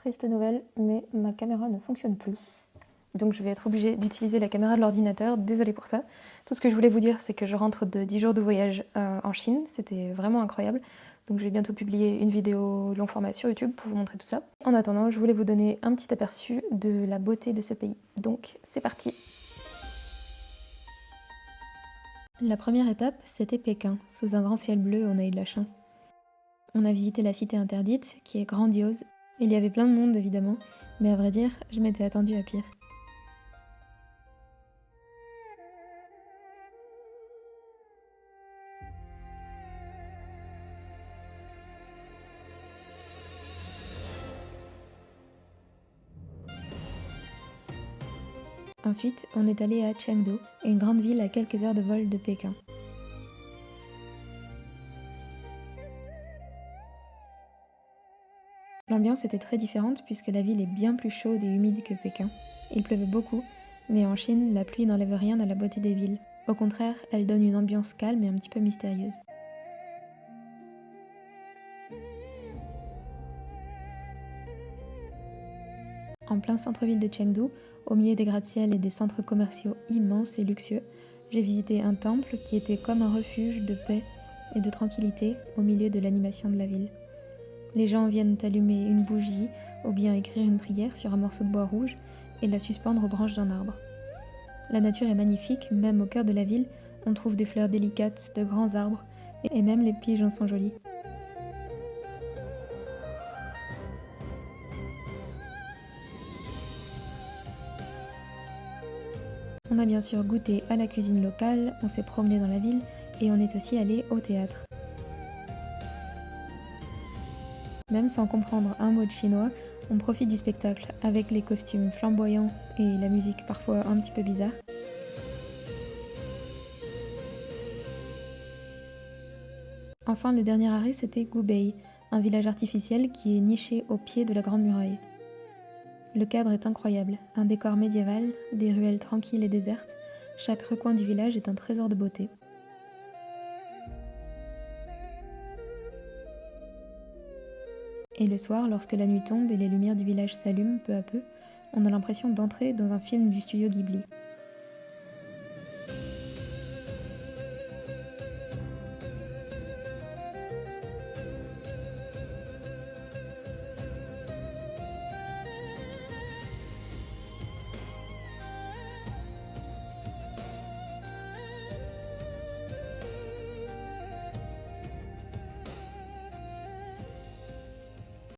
Triste nouvelle, mais ma caméra ne fonctionne plus. Donc je vais être obligée d'utiliser la caméra de l'ordinateur, désolée pour ça. Tout ce que je voulais vous dire, c'est que je rentre de 10 jours de voyage en Chine, c'était vraiment incroyable. Donc je vais bientôt publier une vidéo long format sur YouTube pour vous montrer tout ça. En attendant, je voulais vous donner un petit aperçu de la beauté de ce pays. Donc c'est parti! La première étape, c'était Pékin. Sous un grand ciel bleu, on a eu de la chance. On a visité la cité interdite, qui est grandiose. Il y avait plein de monde évidemment, mais à vrai dire, je m'étais attendue à pire. Ensuite, on est allé à Chengdu, une grande ville à quelques heures de vol de Pékin. L'ambiance était très différente puisque la ville est bien plus chaude et humide que Pékin. Il pleuvait beaucoup, mais en Chine, la pluie n'enlève rien à la beauté des villes. Au contraire, elle donne une ambiance calme et un petit peu mystérieuse. En plein centre-ville de Chengdu, au milieu des gratte-ciel et des centres commerciaux immenses et luxueux, j'ai visité un temple qui était comme un refuge de paix et de tranquillité au milieu de l'animation de la ville. Les gens viennent allumer une bougie ou bien écrire une prière sur un morceau de bois rouge et la suspendre aux branches d'un arbre. La nature est magnifique, même au cœur de la ville, on trouve des fleurs délicates, de grands arbres, et même les pigeons sont jolis. On a bien sûr goûté à la cuisine locale, on s'est promené dans la ville et on est aussi allé au théâtre. Même sans comprendre un mot de chinois, on profite du spectacle avec les costumes flamboyants et la musique parfois un petit peu bizarre. Enfin, le dernier arrêt, c'était Gubei, un village artificiel qui est niché au pied de la Grande Muraille. Le cadre est incroyable, un décor médiéval, des ruelles tranquilles et désertes. Chaque recoin du village est un trésor de beauté. Et le soir, lorsque la nuit tombe et les lumières du village s'allument peu à peu, on a l'impression d'entrer dans un film du studio Ghibli.